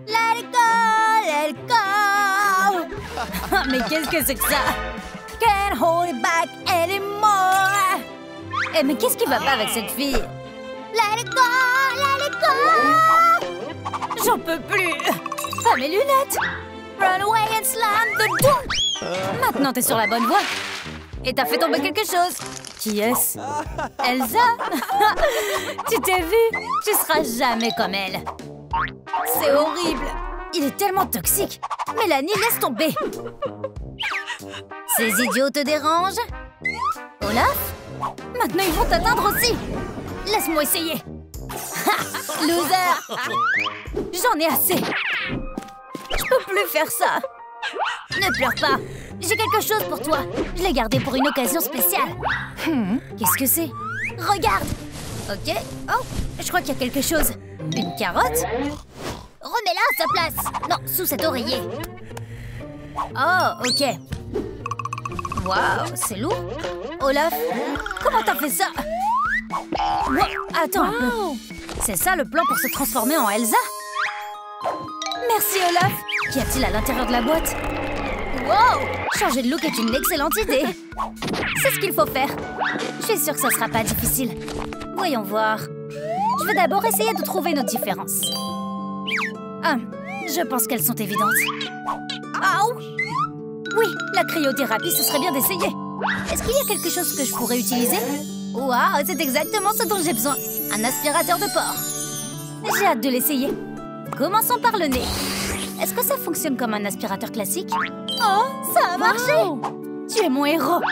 Let it go, let it go. Mais qu'est-ce que c'est que ça? Can't hold it back anymore. Eh, mais qu'est-ce qui va pas avec cette fille? Let it go, let it go. J'en peux plus. Pas mes lunettes. Run away and slam the door. Maintenant, t'es sur la bonne voie. Et t'as fait tomber quelque chose. Qui est-ce? Elsa? Tu t'es vue? Tu seras jamais comme elle. C'est horrible. Il est tellement toxique. Mélanie, laisse tomber. Ces idiots te dérangent? Olaf? Maintenant, ils vont t'atteindre aussi. Laisse-moi essayer. Ha! Loser! J'en ai assez. Je peux plus faire ça. Ne pleure pas. J'ai quelque chose pour toi. Je l'ai gardé pour une occasion spéciale. Qu'est-ce que c'est? Regarde. Ok. Oh, je crois qu'il y a quelque chose. Une carotte? Remets-la à sa place. Non, sous cet oreiller. Oh, ok. Waouh, c'est lourd. Olaf, comment t'as fait ça? Wow, attends un peu. C'est ça le plan pour se transformer en Elsa? Merci, Olaf. Qu'y a-t-il à l'intérieur de la boîte? Wow! Changer de look est une excellente idée. C'est ce qu'il faut faire. Je suis sûre que ça sera pas difficile. Voyons voir. Je vais d'abord essayer de trouver nos différences. Ah, je pense qu'elles sont évidentes. Aouh! Oui, la cryothérapie, ce serait bien d'essayer. Est-ce qu'il y a quelque chose que je pourrais utiliser? Waouh, c'est exactement ce dont j'ai besoin. Un aspirateur de porc. J'ai hâte de l'essayer. Commençons par le nez. Est-ce que ça fonctionne comme un aspirateur classique? Oh, ça a marché! Tu es mon héros.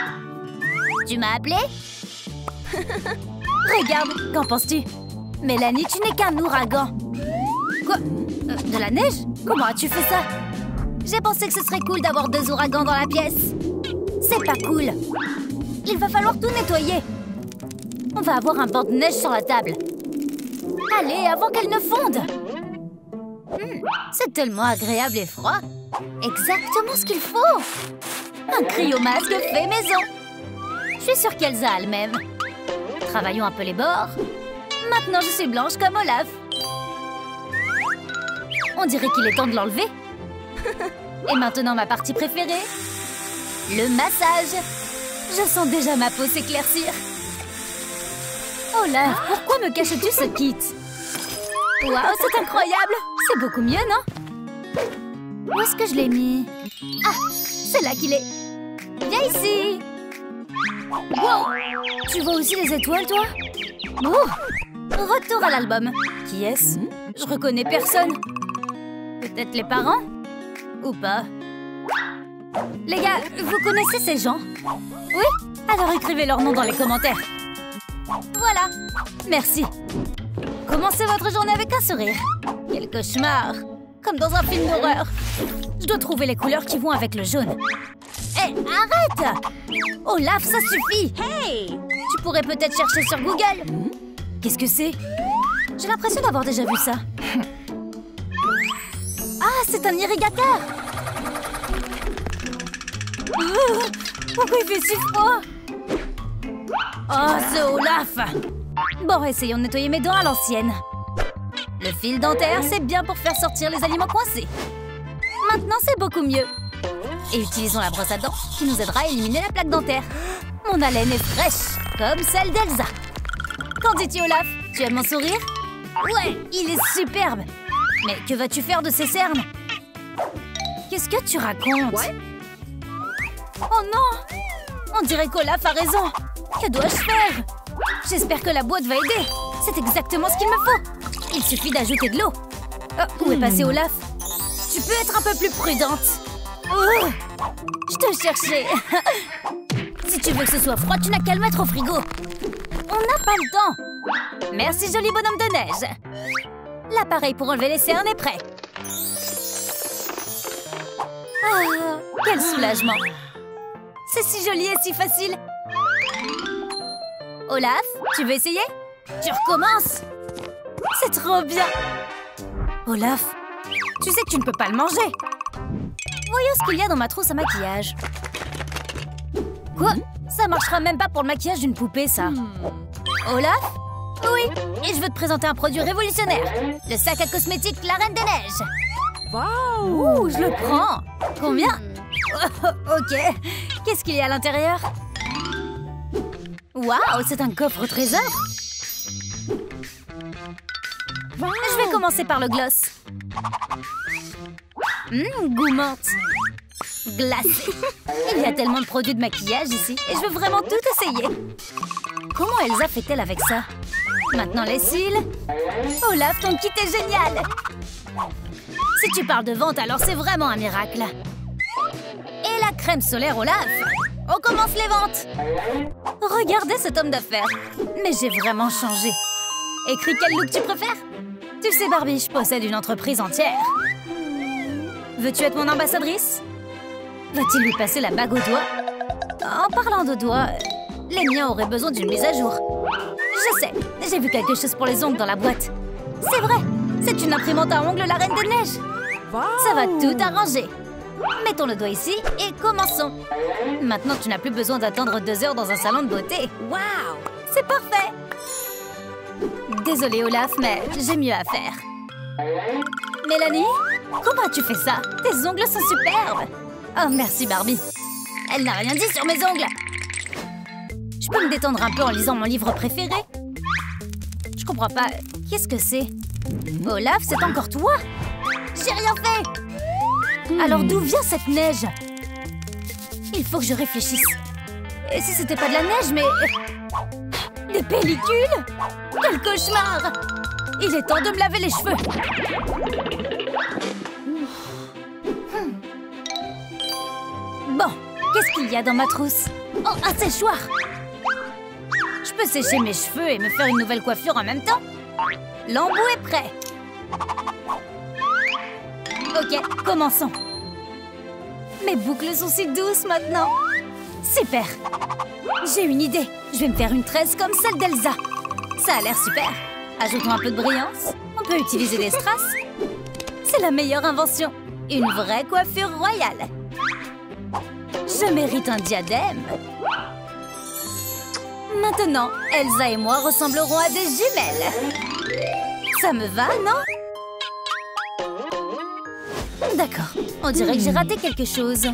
Tu m'as appelé? Regarde, qu'en penses-tu? Mélanie, tu n'es qu'un ouragan. Quoi? De la neige? Comment as-tu fait ça? J'ai pensé que ce serait cool d'avoir 2 ouragans dans la pièce. C'est pas cool. Il va falloir tout nettoyer. On va avoir un banc de neige sur la table. Allez, avant qu'elle ne fonde. C'est tellement agréable et froid. Exactement ce qu'il faut. Un cryomasque fait maison. Je suis sûre qu'Elsa a le même. Travaillons un peu les bords. Maintenant, je suis blanche comme Olaf. On dirait qu'il est temps de l'enlever. Et maintenant, ma partie préférée. Le massage. Je sens déjà ma peau s'éclaircir. Olaf, pourquoi me caches-tu ce kit? Waouh, c'est incroyable! C'est beaucoup mieux, non? Où est-ce que je l'ai mis? Ah, c'est là qu'il est. Viens ici! Wow! Tu vois aussi les étoiles, toi? Oh! Retour à l'album. Qui est-ce? Je reconnais personne. Peut-être les parents? Ou pas? Les gars, vous connaissez ces gens? Oui? Alors écrivez leur nom dans les commentaires. Voilà! Merci. Commencez votre journée avec un sourire. Quel cauchemar! Comme dans un film d'horreur. Je dois trouver les couleurs qui vont avec le jaune. Hé, arrête! Olaf, ça suffit! Hey! Tu pourrais peut-être chercher sur Google. Qu'est-ce que c'est? J'ai l'impression d'avoir déjà vu ça. Ah, c'est un irrigateur! Pourquoi il fait si froid? Oh, c'est Olaf! Bon, essayons de nettoyer mes dents à l'ancienne. Le fil dentaire, c'est bien pour faire sortir les aliments coincés. Maintenant, c'est beaucoup mieux. Et utilisons la brosse à dents qui nous aidera à éliminer la plaque dentaire. Mon haleine est fraîche, comme celle d'Elsa. Qu'en dis-tu, Olaf? Tu aimes mon sourire? Ouais, il est superbe. Mais que vas-tu faire de ces cernes? Qu'est-ce que tu racontes? Oh non! On dirait qu'Olaf a raison. Que dois-je faire? J'espère que la boîte va aider. C'est exactement ce qu'il me faut. Il suffit d'ajouter de l'eau. Oh, où est passé Olaf? Tu peux être un peu plus prudente. Oh, je te cherchais. Si tu veux que ce soit froid, tu n'as qu'à le mettre au frigo. On n'a pas le temps. Merci, joli bonhomme de neige. L'appareil pour enlever les cernes est prêt. Ah, quel soulagement. C'est si joli et si facile. Olaf, tu veux essayer? Tu recommences. C'est trop bien. Olaf, tu sais que tu ne peux pas le manger. Voyons ce qu'il y a dans ma trousse à maquillage. Quoi? Ça marchera même pas pour le maquillage d'une poupée, ça. Olaf? Oui, et je veux te présenter un produit révolutionnaire. Le sac à cosmétiques La Reine des Neiges. Ouh, je le prends. Combien? Ok. Qu'est-ce qu'il y a à l'intérieur? Waouh, c'est un coffre au trésor. Je vais commencer par le gloss. Goût menthe. Glacé. Il y a tellement de produits de maquillage ici et je veux vraiment tout essayer. Comment Elsa fait-elle avec ça? Maintenant les cils. Olaf, ton kit est génial. Si tu parles de vente, alors c'est vraiment un miracle. Et la crème solaire Olaf. On commence les ventes. Regardez cet homme d'affaires. Mais j'ai vraiment changé. Écris quel look tu préfères? Tu sais Barbie, je possède une entreprise entière. Veux-tu être mon ambassadrice? Va-t-il lui passer la bague au doigt? En parlant de doigts, les miens auraient besoin d'une mise à jour. Je sais, j'ai vu quelque chose pour les ongles dans la boîte. C'est vrai, c'est une imprimante à ongles la Reine des Neiges. Ça va tout arranger. Mettons le doigt ici et commençons. Maintenant, tu n'as plus besoin d'attendre 2 heures dans un salon de beauté. Waouh, c'est parfait. Désolée Olaf, mais j'ai mieux à faire. Mélanie, comment as-tu fait ça? Tes ongles sont superbes. Oh, merci Barbie. Elle n'a rien dit sur mes ongles. Je peux me détendre un peu en lisant mon livre préféré? Je comprends pas. Qu'est-ce que c'est? Olaf, c'est encore toi? J'ai rien fait. Alors d'où vient cette neige? Il faut que je réfléchisse. Et si c'était pas de la neige, mais... Des pellicules? Quel cauchemar! Il est temps de me laver les cheveux. Bon, qu'est-ce qu'il y a dans ma trousse? Oh, un séchoir! Je peux sécher mes cheveux et me faire une nouvelle coiffure en même temps? L'embout est prêt. Ok, commençons. Mes boucles sont si douces maintenant. Super! J'ai une idée. Je vais me faire une tresse comme celle d'Elsa. Ça a l'air super. Ajoutons un peu de brillance. On peut utiliser des strass. C'est la meilleure invention. Une vraie coiffure royale. Je mérite un diadème. Maintenant, Elsa et moi ressemblerons à des jumelles. Ça me va, non? D'accord. On dirait que j'ai raté quelque chose.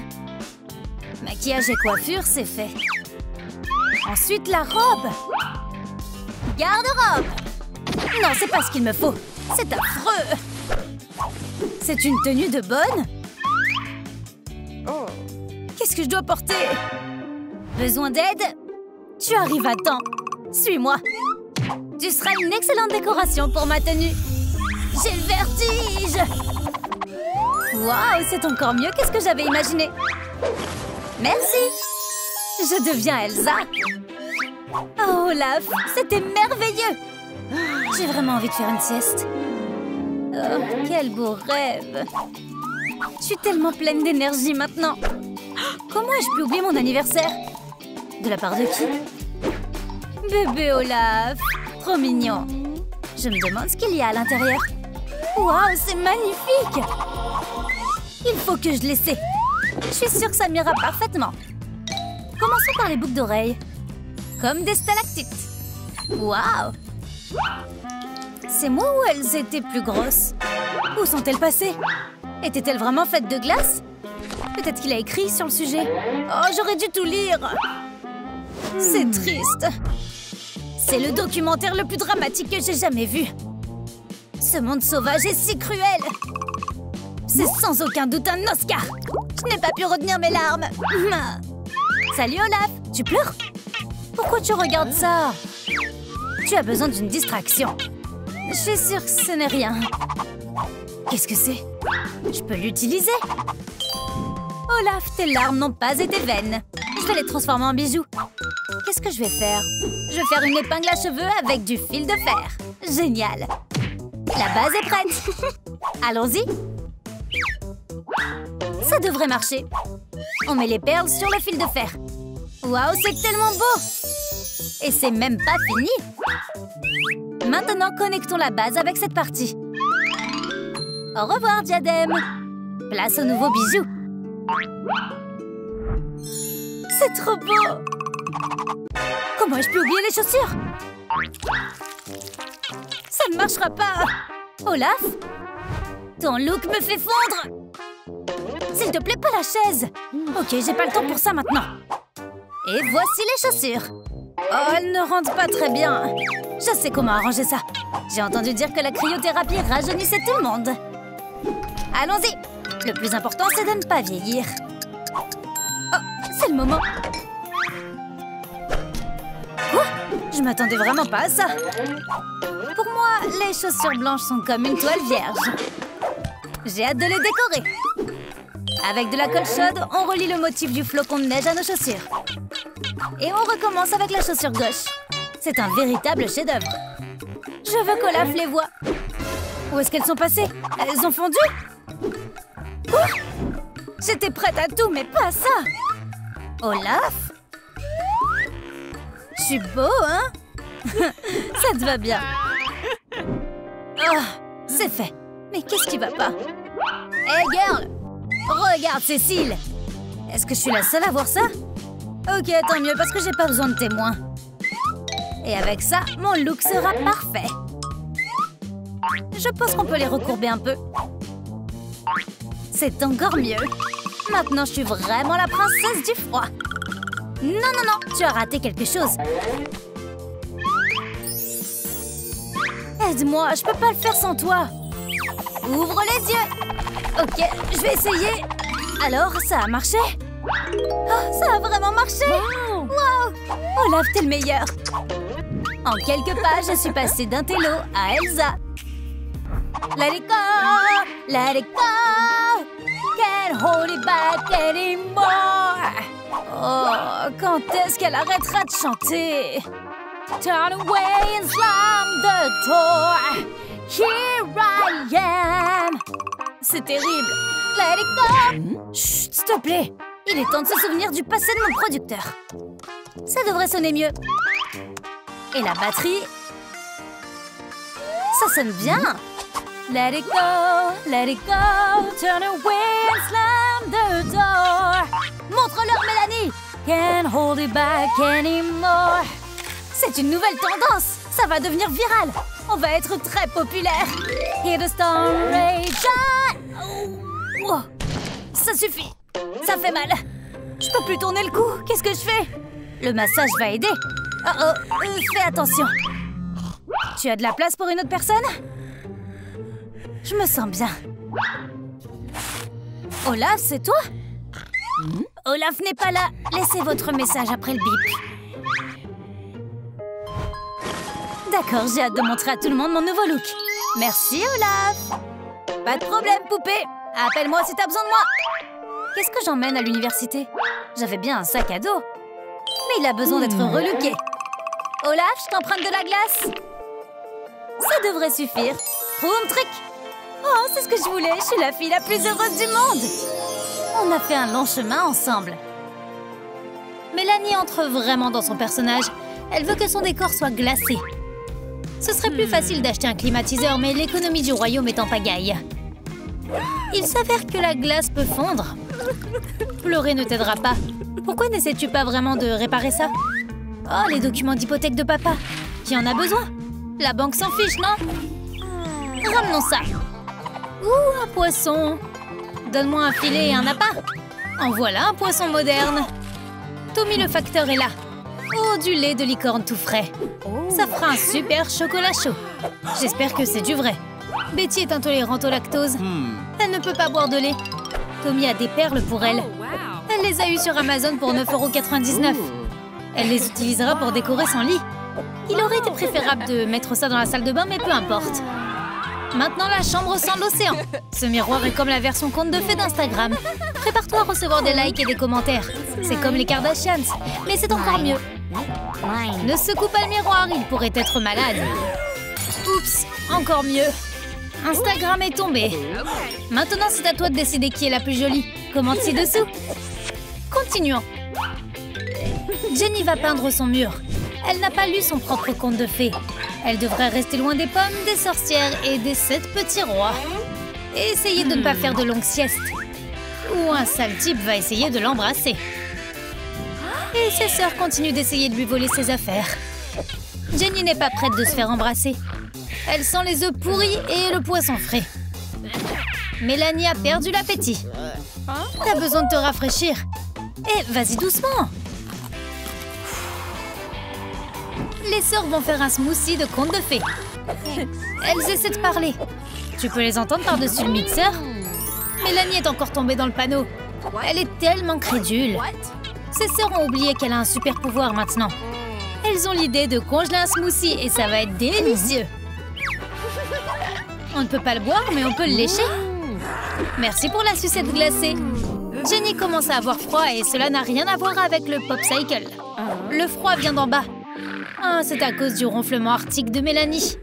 Maquillage et coiffure, c'est fait. Ensuite, la robe. Garde-robe. Non, c'est pas ce qu'il me faut. C'est affreux. C'est une tenue de bonne? Qu'est-ce que je dois porter? Besoin d'aide? Tu arrives à temps. Suis-moi. Tu seras une excellente décoration pour ma tenue. J'ai le vertige. Waouh, c'est encore mieux que ce que j'avais imaginé. Merci. Je deviens Elsa. Oh, Olaf, c'était merveilleux. J'ai vraiment envie de faire une sieste. Oh, quel beau rêve. Je suis tellement pleine d'énergie maintenant. Comment ai-je pu oublier mon anniversaire? De la part de qui? Bébé Olaf, trop mignon. Je me demande ce qu'il y a à l'intérieur. Waouh, c'est magnifique. Il faut que je l'essaie. Je suis sûre que ça m'ira parfaitement. Commençons par les boucles d'oreilles. Comme des stalactites. Waouh! C'est moi ou elles étaient plus grosses? Où sont-elles passées? Étaient-elles vraiment faites de glace? Peut-être qu'il a écrit sur le sujet. Oh, j'aurais dû tout lire. C'est triste. C'est le documentaire le plus dramatique que j'ai jamais vu. Ce monde sauvage est si cruel. C'est sans aucun doute un Oscar. Je n'ai pas pu retenir mes larmes. Salut Olaf, tu pleures? Pourquoi tu regardes ça? Tu as besoin d'une distraction. Je suis sûre que ce n'est rien. Qu'est-ce que c'est? Je peux l'utiliser? Olaf, tes larmes n'ont pas été vaines. Je vais les transformer en bijoux. Qu'est-ce que je vais faire? Je vais faire une épingle à cheveux avec du fil de fer. Génial. La base est prête. Allons-y. Ça devrait marcher. On met les perles sur le fil de fer. Waouh, c'est tellement beau! Et c'est même pas fini. Maintenant, connectons la base avec cette partie. Au revoir, diadème. Place au nouveau bijou. C'est trop beau! Comment ai-je pu oublier les chaussures? Ça ne marchera pas! Olaf? Ton look me fait fondre. S'il te plaît, pas la chaise. Ok, j'ai pas le temps pour ça maintenant. Et voici les chaussures. Oh, elles ne rendent pas très bien. Je sais comment arranger ça. J'ai entendu dire que la cryothérapie rajeunissait tout le monde. Allons-y. Le plus important, c'est de ne pas vieillir. Oh, c'est le moment. Quoi? Je m'attendais vraiment pas à ça. Pour moi, les chaussures blanches sont comme une toile vierge. J'ai hâte de les décorer. Avec de la colle chaude, on relie le motif du flocon de neige à nos chaussures. Et on recommence avec la chaussure gauche. C'est un véritable chef-d'œuvre. Je veux qu'Olaf les voie. Où est-ce qu'elles sont passées? Elles ont fondu? Quoi? J'étais prête à tout, mais pas à ça. Olaf? Je suis beau, hein? Ça te va bien. Oh, c'est fait. Mais qu'est-ce qui va pas? Hey girl! Regarde Cécile! Est-ce que je suis la seule à voir ça? Ok, tant mieux, parce que j'ai pas besoin de témoins. Et avec ça, mon look sera parfait. Je pense qu'on peut les recourber un peu. C'est encore mieux. Maintenant, je suis vraiment la princesse du froid. Non, non, non, tu as raté quelque chose. Aide-moi, je peux pas le faire sans toi. Ouvre les yeux. Ok, je vais essayer. Alors, ça a marché? Oh, ça a vraiment marché! Wow! Olaf, t'es le meilleur! En quelques pas, je suis passée d'un télo à Elsa. Let it go! Let it go! Can't hold it back anymore! Oh, quand est-ce qu'elle arrêtera de chanter? Turn away and slam the door! Here I am! C'est terrible! Let it go! Chut, s'il te plaît! Il est temps de se souvenir du passé de mon producteur. Ça devrait sonner mieux. Et la batterie? Ça sonne bien! Let it go, turn away and slam the door. Montre-leur, Mélanie! Can't hold it back anymore. C'est une nouvelle tendance. Ça va devenir viral. On va être très populaire. Hear the storm rage on. Oh, ça suffit. Ça fait mal. Je peux plus tourner le cou. Qu'est-ce que je fais? Le massage va aider. Oh, fais attention. Tu as de la place pour une autre personne? Je me sens bien. Olaf, c'est toi? Olaf n'est pas là. Laissez votre message après le bip. D'accord, j'ai hâte de montrer à tout le monde mon nouveau look. Merci, Olaf. Pas de problème, poupée. Appelle-moi si t'as besoin de moi. Qu'est-ce que j'emmène à l'université? J'avais bien un sac à dos. Mais il a besoin d'être relooké. Olaf, je t'emprunte de la glace? Ça devrait suffire. Boum, trick. Oh, c'est ce que je voulais. Je suis la fille la plus heureuse du monde. On a fait un long chemin ensemble. Mélanie entre vraiment dans son personnage. Elle veut que son décor soit glacé. Ce serait plus facile d'acheter un climatiseur, mais l'économie du royaume est en pagaille. Il s'avère que la glace peut fondre. Pleurer ne t'aidera pas. Pourquoi n'essaies-tu pas vraiment de réparer ça? Oh, les documents d'hypothèque de papa. Qui en a besoin? La banque s'en fiche, non? Ramenons ça. Ouh, un poisson. Donne-moi un filet et un appât. En voilà un poisson moderne. Tommy le facteur est là. Oh, du lait de licorne tout frais. Ça fera un super chocolat chaud. J'espère que c'est du vrai. Betty est intolérante au lactose. Elle ne peut pas boire de lait. Tommy a des perles pour elle. Elle les a eues sur Amazon pour 9,99 €. Elle les utilisera pour décorer son lit. Il aurait été préférable de mettre ça dans la salle de bain, mais peu importe. Maintenant, la chambre sent l'océan. Ce miroir est comme la version conte de fées d'Instagram. Prépare-toi à recevoir des likes et des commentaires. C'est comme les Kardashians, mais c'est encore mieux. Ne secoue pas le miroir, il pourrait être malade. Oups, encore mieux. Instagram est tombé. Maintenant, c'est à toi de décider qui est la plus jolie. Commente ci-dessous. Continuons. Jenny va peindre son mur. Elle n'a pas lu son propre conte de fées. Elle devrait rester loin des pommes, des sorcières et des 7 petits rois. Et essayer de ne pas faire de longues siestes. Ou un sale type va essayer de l'embrasser. Et ses sœurs continuent d'essayer de lui voler ses affaires. Jenny n'est pas prête de se faire embrasser. Elle sent les œufs pourris et le poisson frais. Mélanie a perdu l'appétit. T'as besoin de te rafraîchir. Eh, vas-y doucement. Les sœurs vont faire un smoothie de contes de fées. Elles essaient de parler. Tu peux les entendre par-dessus le mixeur? Mélanie est encore tombée dans le panneau. Elle est tellement crédule. Ses sœurs ont oublié qu'elle a un super pouvoir maintenant. Elles ont l'idée de congeler un smoothie et ça va être délicieux. On ne peut pas le boire, mais on peut le lécher. Merci pour la sucette glacée. Jenny commence à avoir froid et cela n'a rien à voir avec le popsicle. Le froid vient d'en bas. Ah, c'est à cause du ronflement arctique de Mélanie.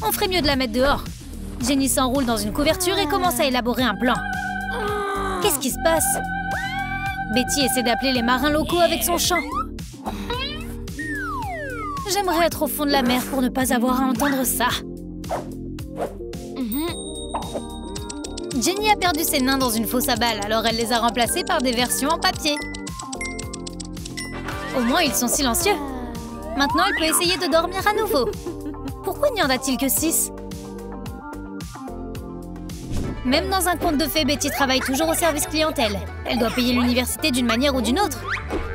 On ferait mieux de la mettre dehors. Jenny s'enroule dans une couverture et commence à élaborer un plan. Qu'est-ce qui se passe? Betty essaie d'appeler les marins locaux avec son chant. J'aimerais être au fond de la mer pour ne pas avoir à entendre ça. Jenny a perdu ses nains dans une fosse à balles, alors elle les a remplacés par des versions en papier. Au moins, ils sont silencieux. Maintenant, elle peut essayer de dormir à nouveau. Pourquoi n'y en a-t-il que 6? Même dans un conte de fées, Betty travaille toujours au service clientèle. Elle doit payer l'université d'une manière ou d'une autre.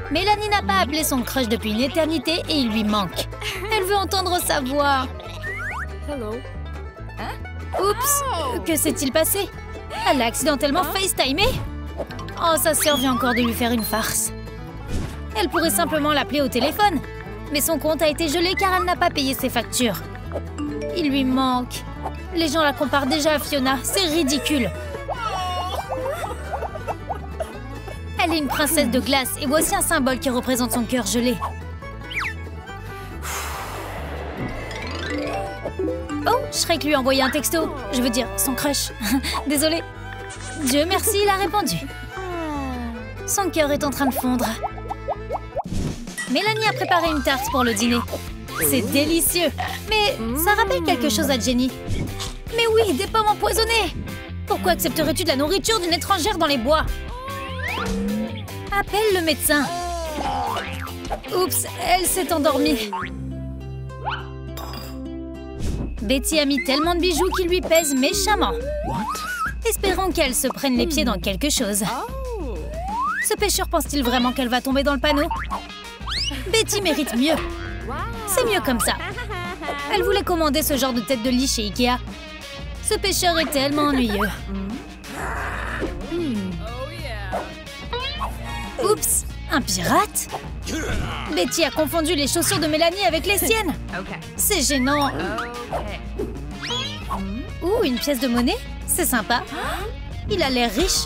Mélanie n'a pas appelé son crush depuis une éternité et il lui manque. Elle veut entendre sa voix. Oups, que s'est-il passé? Elle a accidentellement FaceTimé? Oh, sa sœur vient encore de lui faire une farce. Elle pourrait simplement l'appeler au téléphone. Mais son compte a été gelé car elle n'a pas payé ses factures. Il lui manque. Les gens la comparent déjà à Fiona, c'est ridicule. Elle est une princesse de glace et voici un symbole qui représente son cœur gelé. Oh, Shrek lui a envoyé un texto. Je veux dire, son crush. Désolée. Dieu merci, il a répondu. Son cœur est en train de fondre. Mélanie a préparé une tarte pour le dîner. C'est délicieux. Mais ça rappelle quelque chose à Jenny. Mais oui, des pommes empoisonnées. Pourquoi accepterais-tu de la nourriture d'une étrangère dans les bois? Appelle le médecin. Oups, elle s'est endormie. Betty a mis tellement de bijoux qu'ils lui pèsent méchamment. Espérons qu'elle se prenne les pieds dans quelque chose. Ce pêcheur pense-t-il vraiment qu'elle va tomber dans le panneau? Betty mérite mieux. C'est mieux comme ça. Elle voulait commander ce genre de tête de lit chez Ikea. Ce pêcheur est tellement ennuyeux. Oups, un pirate? Betty a confondu les chaussures de Mélanie avec les siennes. C'est gênant. Ouh, une pièce de monnaie? C'est sympa. Il a l'air riche.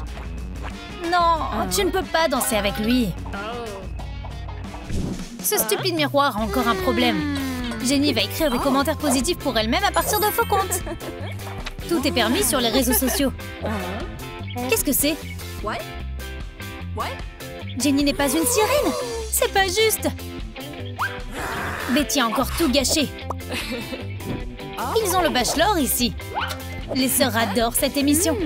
Non, tu ne peux pas danser avec lui. Ce stupide miroir a encore un problème. Jenny va écrire des commentaires positifs pour elle-même à partir de faux comptes. Tout est permis sur les réseaux sociaux. Qu'est-ce que c'est? Jenny n'est pas une sirène. C'est pas juste. Betty a encore tout gâché. Ils ont le Bachelor ici. Les sœurs adorent cette émission.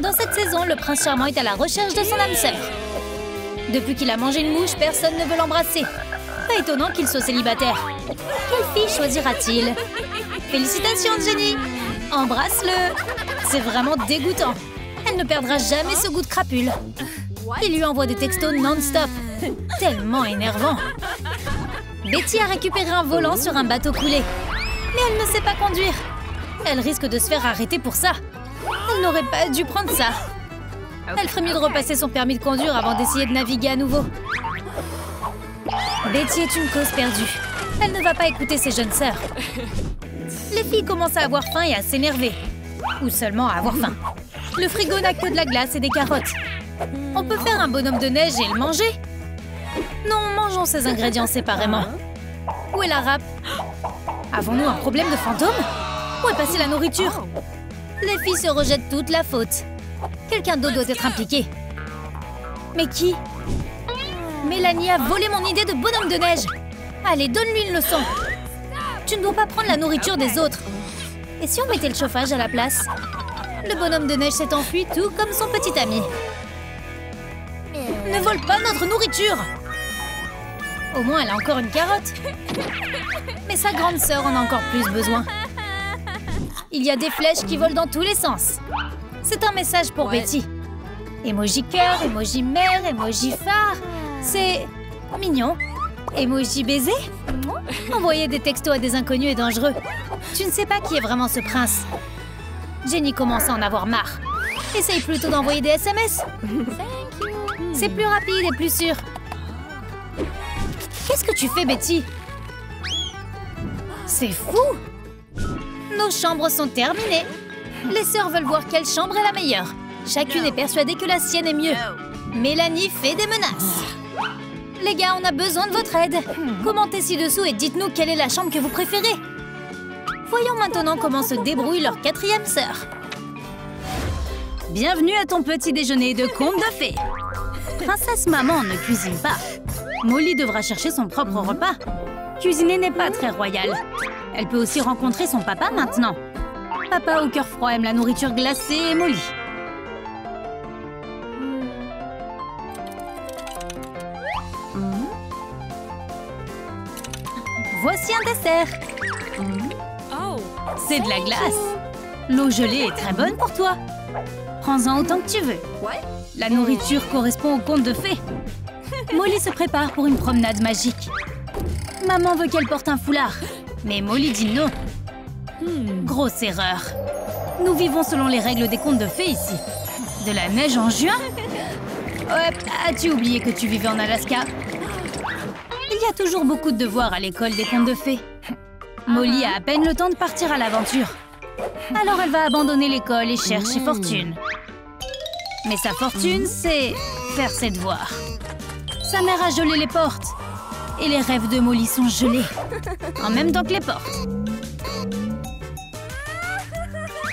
Dans cette saison, le prince charmant est à la recherche de son âme sœur. Depuis qu'il a mangé une mouche, personne ne veut l'embrasser. Pas étonnant qu'il soit célibataire. Quelle fille choisira-t-il? Félicitations, Jenny! Embrasse-le! C'est vraiment dégoûtant. Elle ne perdra jamais ce goût de crapule. Il lui envoie des textos non-stop. Tellement énervant. Betty a récupéré un volant sur un bateau coulé. Mais elle ne sait pas conduire. Elle risque de se faire arrêter pour ça. Elle n'aurait pas dû prendre ça. Elle ferait mieux de repasser son permis de conduire avant d'essayer de naviguer à nouveau. Betty est une cause perdue. Elle ne va pas écouter ses jeunes sœurs. Les filles commencent à avoir faim et à s'énerver. Ou seulement à avoir faim. Le frigo n'a que de la glace et des carottes. On peut faire un bonhomme de neige et le manger? Non, mangeons ces ingrédients séparément. Où est la râpe? Avons-nous un problème de fantôme? Où est passée la nourriture? Les filles se rejettent toute la faute. Quelqu'un d'autre doit être impliqué. Mais qui? Mélanie a volé mon idée de bonhomme de neige. Allez, donne-lui une leçon. Tu ne dois pas prendre la nourriture des autres. Et si on mettait le chauffage à la place? Le bonhomme de neige s'est enfui tout comme son petit ami. Ne vole pas notre nourriture! Au moins, elle a encore une carotte. Mais sa grande sœur en a encore plus besoin. Il y a des flèches qui volent dans tous les sens. C'est un message pour Betty. Emoji cœur, emoji mère, emoji phare. C'est mignon. Emoji baiser. Envoyer des textos à des inconnus est dangereux. Tu ne sais pas qui est vraiment ce prince. Jenny commence à en avoir marre. Essaye plutôt d'envoyer des SMS. C'est plus rapide et plus sûr. Qu'est-ce que tu fais, Betty? C'est fou! Nos chambres sont terminées. Les sœurs veulent voir quelle chambre est la meilleure. Chacune est persuadée que la sienne est mieux. Mélanie fait des menaces. Les gars, on a besoin de votre aide. Commentez ci-dessous et dites-nous quelle est la chambre que vous préférez. Voyons maintenant comment se débrouille leur 4e sœur. Bienvenue à ton petit déjeuner de conte de fées. Princesse maman ne cuisine pas. Molly devra chercher son propre repas. Cuisiner n'est pas très royal. Elle peut aussi rencontrer son papa maintenant. Papa au cœur froid aime la nourriture glacée et Molly. Voici un dessert. C'est de la glace. L'eau gelée est très bonne pour toi. Prends-en autant que tu veux. La nourriture correspond au conte de fées. Molly se prépare pour une promenade magique. Maman veut qu'elle porte un foulard, mais Molly dit non. Grosse erreur. Nous vivons selon les règles des contes de fées ici. De la neige en juin? Ouais, as-tu oublié que tu vivais en Alaska? Il y a toujours beaucoup de devoirs à l'école des contes de fées. Molly a à peine le temps de partir à l'aventure. Alors elle va abandonner l'école et chercher fortune. Mais sa fortune, c'est faire ses devoirs. Sa mère a gelé les portes. Et les rêves de Molly sont gelés. En même temps que les portes.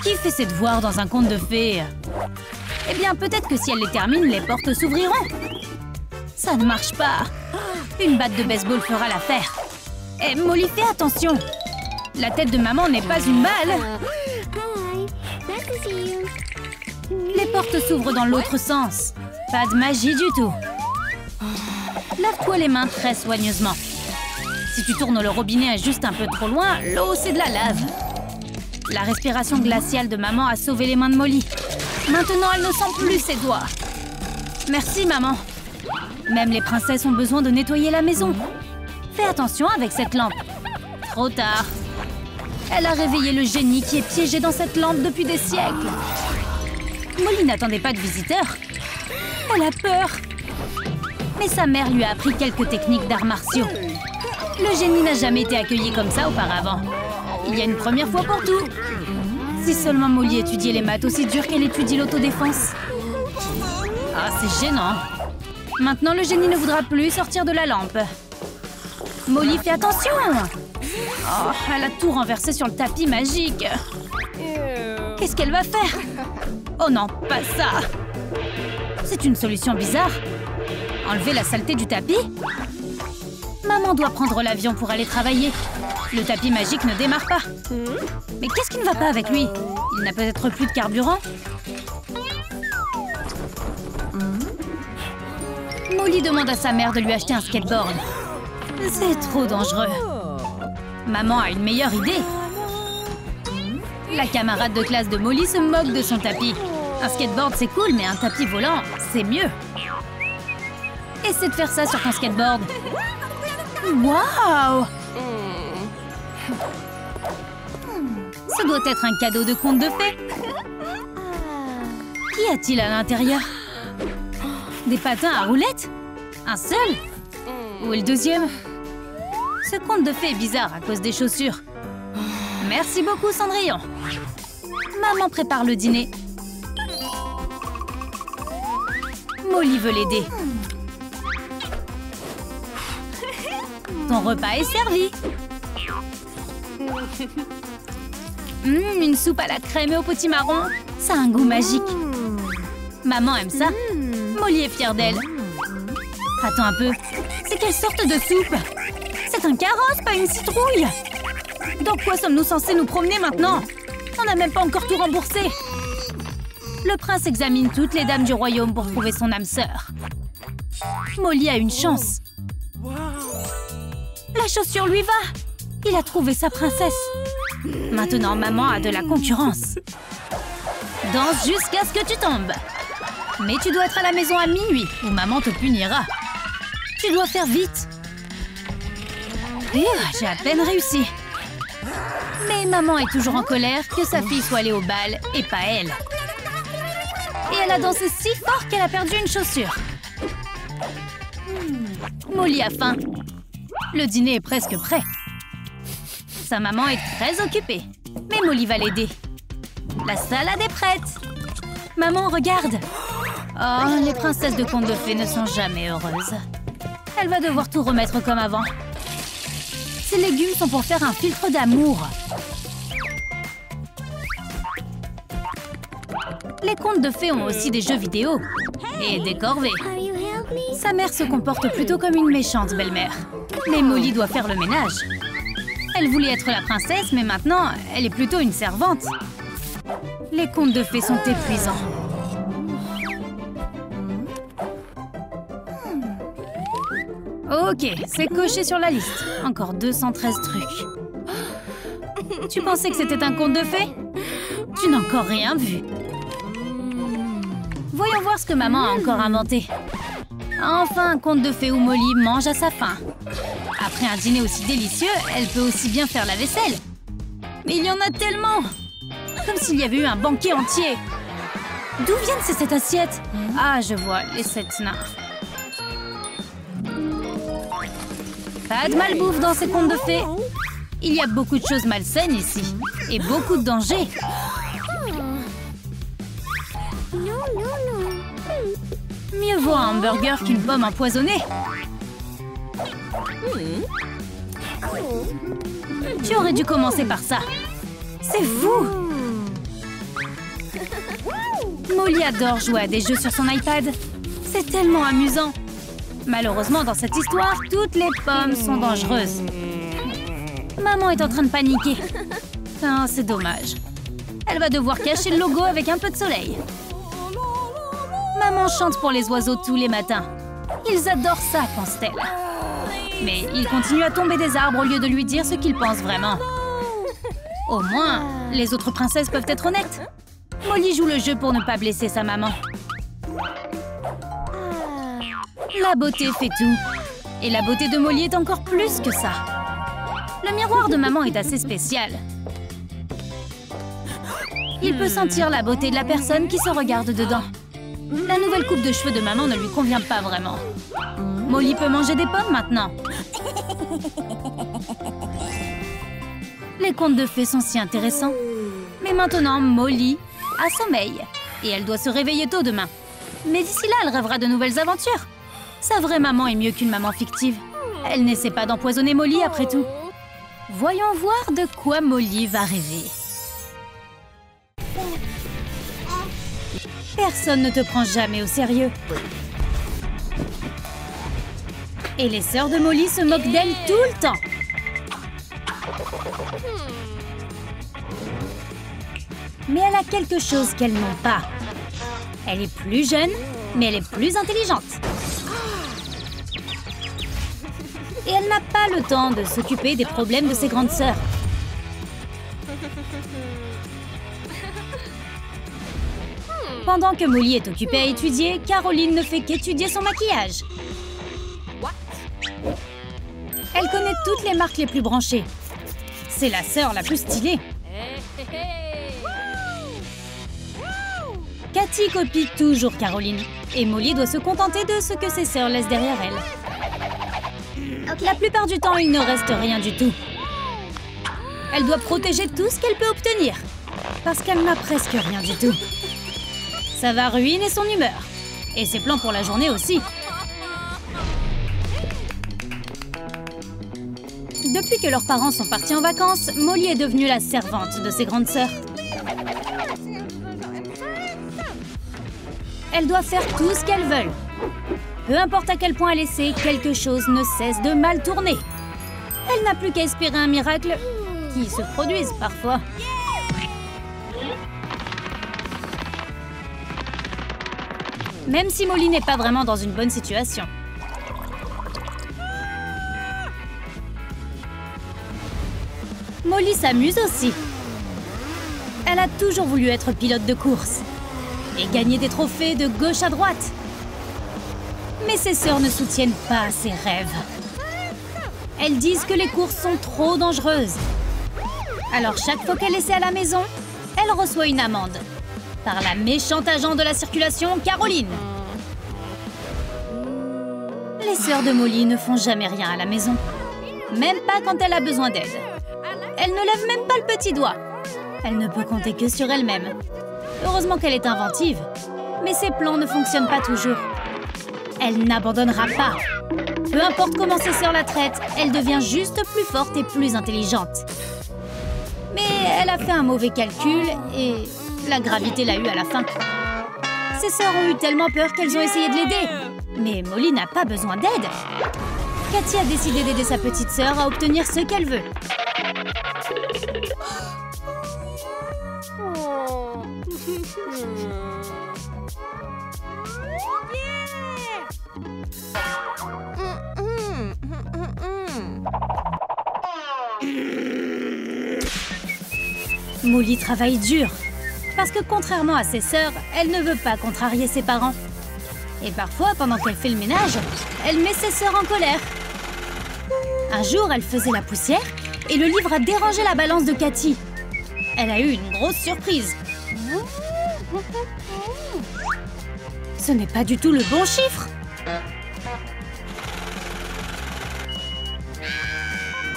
Qui fait ses devoirs dans un conte de fées? Eh bien, peut-être que si elle les termine, les portes s'ouvriront. Ça ne marche pas. Une batte de baseball fera l'affaire. Eh, Molly, fais attention. La tête de maman n'est pas une balle. Les portes s'ouvrent dans l'autre sens. Pas de magie du tout. Lave-toi les mains très soigneusement. Si tu tournes le robinet juste un peu trop loin, l'eau, c'est de la lave. La respiration glaciale de maman a sauvé les mains de Molly. Maintenant, elle ne sent plus ses doigts. Merci, maman. Même les princesses ont besoin de nettoyer la maison. Fais attention avec cette lampe. Trop tard. Elle a réveillé le génie qui est piégé dans cette lampe depuis des siècles. Molly n'attendait pas de visiteurs. Elle a peur. Mais sa mère lui a appris quelques techniques d'arts martiaux. Le génie n'a jamais été accueilli comme ça auparavant. Il y a une première fois pour tout. Si seulement Molly étudiait les maths aussi dur qu'elle étudie l'autodéfense. Ah, c'est gênant. Maintenant, le génie ne voudra plus sortir de la lampe. Molly, fais attention! Oh, elle a tout renversé sur le tapis magique. Qu'est-ce qu'elle va faire? Oh non, pas ça! C'est une solution bizarre. Enlever la saleté du tapis? Maman doit prendre l'avion pour aller travailler. Le tapis magique ne démarre pas. Mais qu'est-ce qui ne va pas avec lui? Il n'a peut-être plus de carburant? Molly demande à sa mère de lui acheter un skateboard. C'est trop dangereux. Maman a une meilleure idée. La camarade de classe de Molly se moque de son tapis. Un skateboard, c'est cool, mais un tapis volant, c'est mieux. Essaie de faire ça sur ton skateboard. Waouh! Ça doit être un cadeau de conte de fées. Qu'y a-t-il à l'intérieur? Des patins à roulettes? Un seul? Où est le deuxième? Ce conte de fées est bizarre à cause des chaussures. Merci beaucoup, Cendrillon. Maman prépare le dîner. Molly veut l'aider. Ton repas est servi. Une soupe à la crème et au potimarron. Ça a un goût magique. Maman aime ça. Molly est fière d'elle. Attends un peu. C'est quelle sorte de soupe? C'est un carrosse, pas une citrouille. Dans quoi sommes-nous censés nous promener maintenant? On n'a même pas encore tout remboursé. Le prince examine toutes les dames du royaume pour trouver son âme sœur. Molly a une chance. La chaussure lui va. Il a trouvé sa princesse. Maintenant, maman a de la concurrence. Danse jusqu'à ce que tu tombes. Mais tu dois être à la maison à minuit ou maman te punira. Tu dois faire vite. J'ai à peine réussi. Mais maman est toujours en colère que sa fille soit allée au bal et pas elle. Et elle a dansé si fort qu'elle a perdu une chaussure. Molly a faim. Le dîner est presque prêt. Sa maman est très occupée. Mais Molly va l'aider. La salade est prête. Maman, regarde. Oh, les princesses de contes de fées ne sont jamais heureuses. Elle va devoir tout remettre comme avant. Ces légumes sont pour faire un filtre d'amour. Les contes de fées ont aussi des jeux vidéo. Et des corvées. Sa mère se comporte plutôt comme une méchante belle-mère. Mais Molly doit faire le ménage. Elle voulait être la princesse, mais maintenant, elle est plutôt une servante. Les contes de fées sont épuisants. Ok, c'est coché sur la liste. Encore 213 trucs. Tu pensais que c'était un conte de fées? Tu n'as encore rien vu. Voyons voir ce que maman a encore inventé. Enfin, un conte de fées où Molly mange à sa faim. Après un dîner aussi délicieux, elle peut aussi bien faire la vaisselle. Mais il y en a tellement! Comme s'il y avait eu un banquet entier. D'où viennent ces 7 assiettes? Ah, je vois, les 7 nains. Pas de malbouffe dans ces contes de fées. Il y a beaucoup de choses malsaines ici. Et beaucoup de dangers. Mieux vaut un hamburger qu'une pomme empoisonnée. Tu aurais dû commencer par ça. C'est fou! Molly adore jouer à des jeux sur son iPad. C'est tellement amusant. Malheureusement, dans cette histoire, toutes les pommes sont dangereuses. Maman est en train de paniquer. Ah, c'est dommage. Elle va devoir cacher le logo avec un peu de soleil. Maman chante pour les oiseaux tous les matins. Ils adorent ça, pense-t-elle. Mais ils continuent à tomber des arbres au lieu de lui dire ce qu'ils pensent vraiment. Au moins, les autres princesses peuvent être honnêtes. Molly joue le jeu pour ne pas blesser sa maman. La beauté fait tout. Et la beauté de Molly est encore plus que ça. Le miroir de maman est assez spécial. Il peut sentir la beauté de la personne qui se regarde dedans. La nouvelle coupe de cheveux de maman ne lui convient pas vraiment. Molly peut manger des pommes maintenant. Les contes de fées sont si intéressants. Mais maintenant, Molly a sommeil. Et elle doit se réveiller tôt demain. Mais d'ici là, elle rêvera de nouvelles aventures. Sa vraie maman est mieux qu'une maman fictive. Elle n'essaie pas d'empoisonner Molly après tout. Voyons voir de quoi Molly va rêver. Personne ne te prend jamais au sérieux. Et les sœurs de Molly se moquent d'elle tout le temps. Mais elle a quelque chose qu'elles n'ont pas. Elle est plus jeune, mais elle est plus intelligente. Et elle n'a pas le temps de s'occuper des problèmes de ses grandes sœurs. Pendant que Molly est occupée à étudier, Caroline ne fait qu'étudier son maquillage. Elle connaît toutes les marques les plus branchées. C'est la sœur la plus stylée. Cathy copie toujours Caroline. Et Molly doit se contenter de ce que ses sœurs laissent derrière elle. La plupart du temps, il ne reste rien du tout. Elle doit protéger tout ce qu'elle peut obtenir. Parce qu'elle n'a presque rien du tout. Ça va ruiner son humeur. Et ses plans pour la journée aussi. Depuis que leurs parents sont partis en vacances, Molly est devenue la servante de ses grandes sœurs. Elle doit faire tout ce qu'elles veulent. Peu importe à quel point elle essaie, quelque chose ne cesse de mal tourner. Elle n'a plus qu'à espérer un miracle qui se produise parfois. Même si Molly n'est pas vraiment dans une bonne situation. Molly s'amuse aussi. Elle a toujours voulu être pilote de course et gagner des trophées de gauche à droite. Mais ses sœurs ne soutiennent pas ses rêves. Elles disent que les courses sont trop dangereuses. Alors chaque fois qu'elle essaie à la maison, elle reçoit une amende par la méchante agent de la circulation, Caroline. Les sœurs de Molly ne font jamais rien à la maison, même pas quand elle a besoin d'aide. Elle ne lève même pas le petit doigt. Elle ne peut compter que sur elle-même. Heureusement qu'elle est inventive, mais ses plans ne fonctionnent pas toujours. Elle n'abandonnera pas. Peu importe comment ses sœurs la traitent, elle devient juste plus forte et plus intelligente. Mais elle a fait un mauvais calcul et la gravité l'a eu à la fin. Ses sœurs ont eu tellement peur qu'elles ont essayé de l'aider. Mais Molly n'a pas besoin d'aide. Cathy a décidé d'aider sa petite sœur à obtenir ce qu'elle veut. Molly travaille dur, parce que contrairement à ses sœurs, elle ne veut pas contrarier ses parents. Et parfois, pendant qu'elle fait le ménage, elle met ses sœurs en colère. Un jour, elle faisait la poussière et le livre a dérangé la balance de Cathy. Elle a eu une grosse surprise. Ce n'est pas du tout le bon chiffre.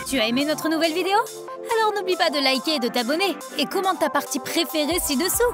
Tu as aimé notre nouvelle vidéo? Alors n'oublie pas de liker et de t'abonner. Et commente ta partie préférée ci-dessous.